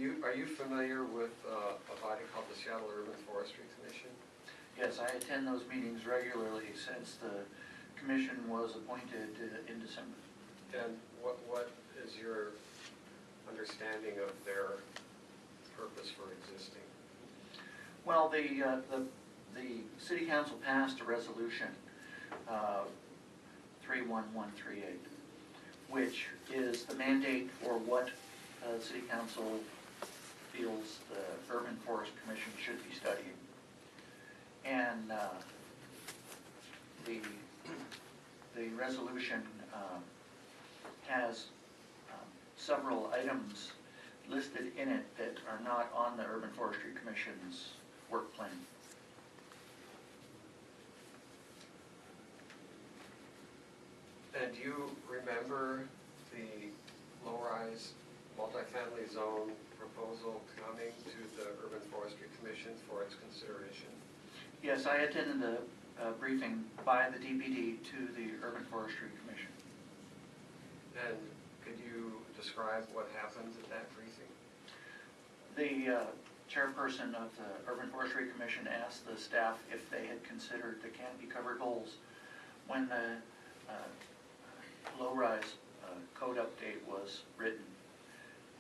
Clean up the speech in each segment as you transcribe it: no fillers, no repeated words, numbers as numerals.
Are you familiar with a body called the Seattle Urban Forestry Commission? Yes, I attend those meetings regularly since the commission was appointed in December. And what is your understanding of their purpose for existing? Well, the city council passed a resolution, 31138, which is the mandate for what the city council feels the Urban Forest Commission should be studying. And the resolution has several items listed in it that are not on the Urban Forestry Commission's work plan. And do you remember the Lowrise Multifamily Zone proposal coming to the Urban Forestry Commission for its consideration? Yes, I attended the briefing by the DPD to the Urban Forestry Commission. And could you describe what happened at that briefing? The chairperson of the Urban Forestry Commission asked the staff if they had considered the canopy cover goals when the low-rise code update was written,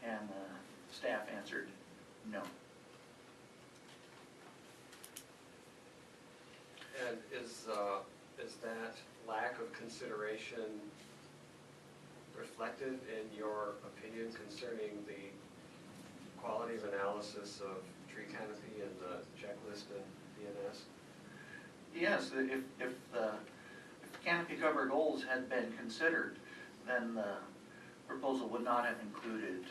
and the staff answered no. And is that lack of consideration reflected in your opinion concerning the quality of analysis of tree canopy and the checklist in DNS? Yes, if the canopy cover goals had been considered, then the proposal would not have included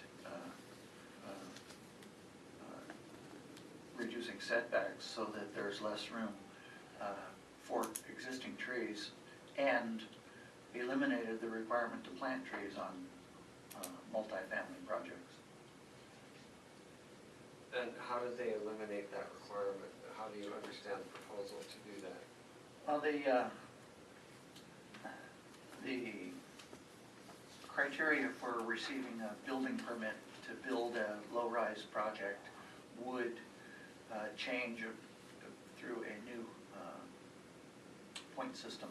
reducing setbacks so that there's less room for existing trees, and eliminated the requirement to plant trees on multifamily projects. And how did they eliminate that requirement? How do you understand the proposal to do that? Well, the criteria for receiving a building permit to build a low-rise project would change through a new point system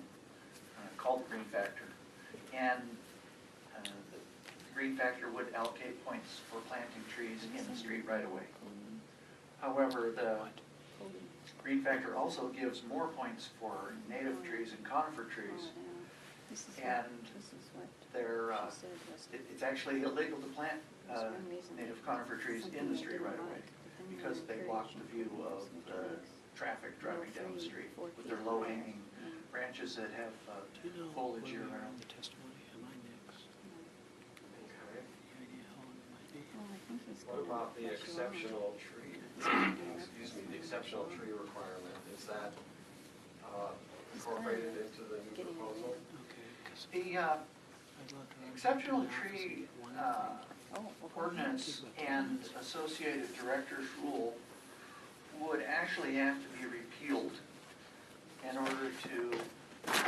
called the green factor. And the green factor would allocate points for planting trees in the street right away. However, the green factor also gives more points for native trees and conifer trees. And it's actually illegal to plant native conifer trees in the street right away because they block the view of the traffic driving down the street with their low-hanging branches that have foliage year round. Okay. What about the exceptional tree? Excuse me, the exceptional tree requirement. Is that incorporated into the new proposal? The exceptional tree ordinance and associated director's rule would actually have to be repealed in order to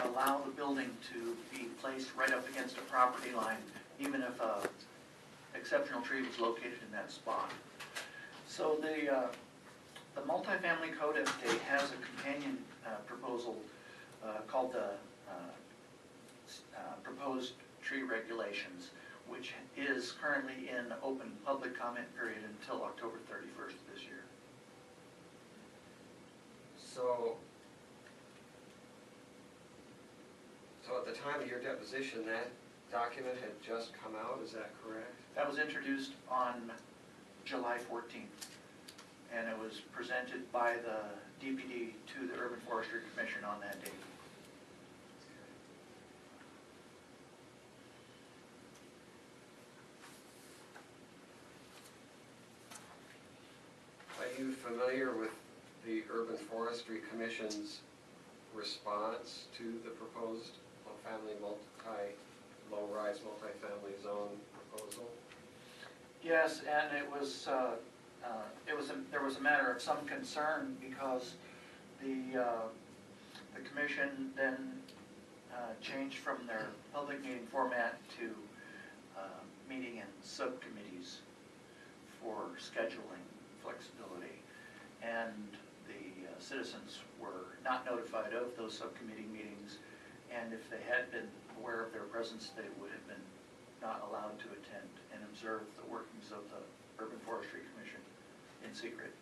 allow the building to be placed right up against a property line, even if a exceptional tree was located in that spot. So the multifamily code update has a companion proposal called the proposed tree regulations, which is currently in open public comment period until October 31st of this year. So at the time of your deposition, that document had just come out, is that correct? That was introduced on July 14th, and it was presented by the DPD to the Urban Forestry Commission on that date. Are you familiar with the Urban Forestry Commission's response to the proposed low-rise multifamily zone proposal? Yes, and there was a matter of some concern because the commission then changed from their public meeting format to meeting in subcommittees for scheduling flexibility. And the citizens were not notified of those subcommittee meetings, and if they had been aware of their presence, they would have been not allowed to attend and observe the workings of the Urban Forestry Commission in secret.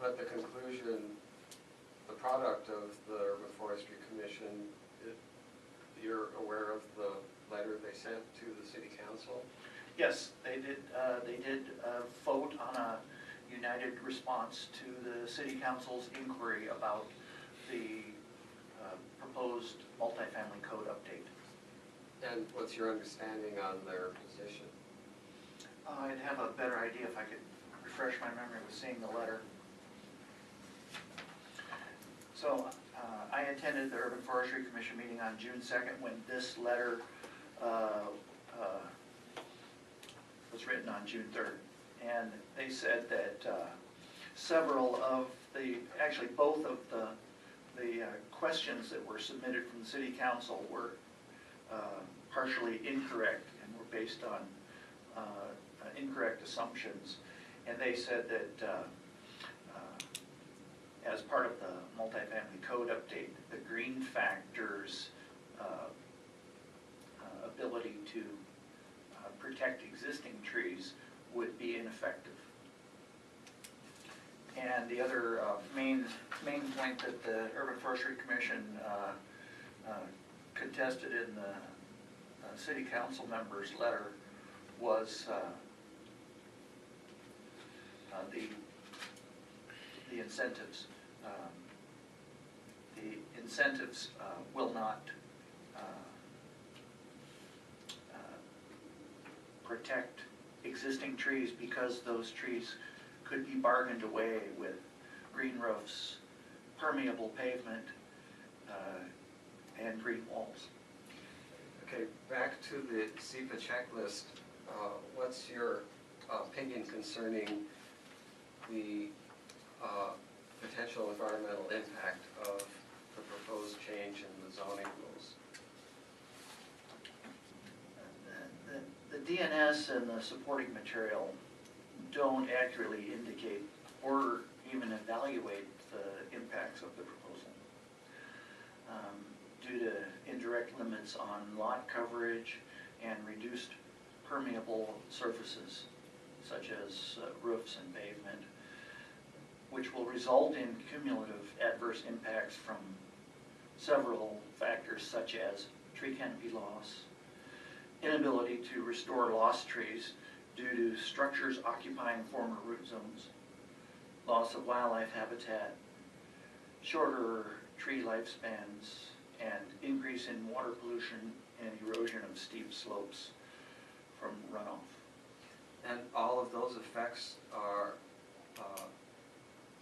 But the conclusion, the product of the Urban Forestry Commission, you're aware of the letter they sent to the city council? Yes, they did. They did vote on a united response to the city council's inquiry about the proposed multifamily code update. And what's your understanding on their position? I'd have a better idea if I could refresh my memory with seeing the letter. So I attended the Urban Forestry Commission meeting on June 2nd when this letter was written on June 3rd. And they said that several of the, actually both of the questions that were submitted from the city council were partially incorrect and were based on incorrect assumptions. And they said that as part of the multifamily code update, the green factor's ability to protect existing trees would be ineffective. And the other main point that the Urban Forestry Commission contested in the city council members' letter was the incentives. The incentives will not protect existing trees because those trees could be bargained away with green roofs, permeable pavement, and green walls. Okay, back to the SEPA checklist. What's your opinion concerning the potential environmental impact of the proposed change in the zoning rules? The DNS and the supporting material don't accurately indicate or even evaluate the impacts of the proposal. Due to indirect limits on lot coverage and reduced permeable surfaces, such as roofs and pavement, which will result in cumulative adverse impacts from several factors such as tree canopy loss, inability to restore lost trees due to structures occupying former root zones, loss of wildlife habitat, shorter tree lifespans, and increase in water pollution and erosion of steep slopes from runoff. And all of those effects are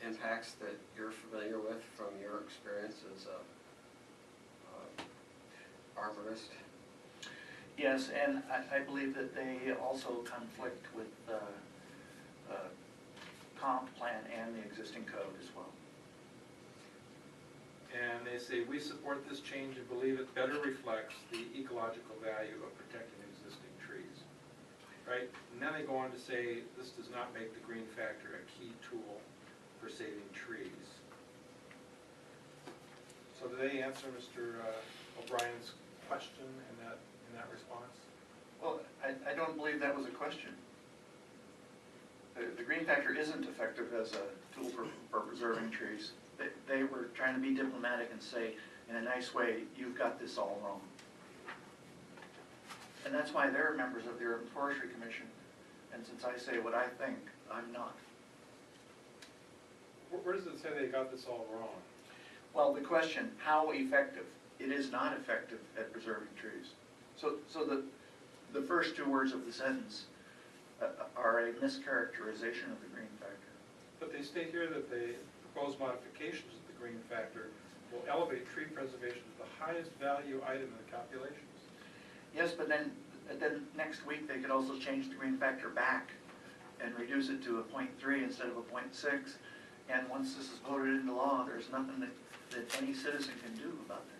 impacts that you're familiar with from your experience as a arborist? Yes, and I believe that they also conflict with the comp plan and the existing code as well. And they say, we support this change and believe it better reflects the ecological value of protecting existing trees. Right? And then they go on to say, this does not make the green factor a key tool for saving trees. So do they answer Mr. O'Brien's question in that response? Well, I don't believe that was a question. The green factor isn't effective as a tool for preserving trees. They were trying to be diplomatic and say, in a nice way, you've got this all wrong. And that's why they're members of the Urban Forestry Commission. And since I say what I think, I'm not. Where does it say they got this all wrong? Well, the question, how effective? It is not effective at preserving trees. So the first two words of the sentence are a mischaracterization of the green factor. But they state here that the proposed modifications of the green factor will elevate tree preservation to the highest value item in the calculations. Yes, but then next week they could also change the green factor back and reduce it to a 0.3 instead of a 0.6. And once this is voted into law, there's nothing that any citizen can do about that.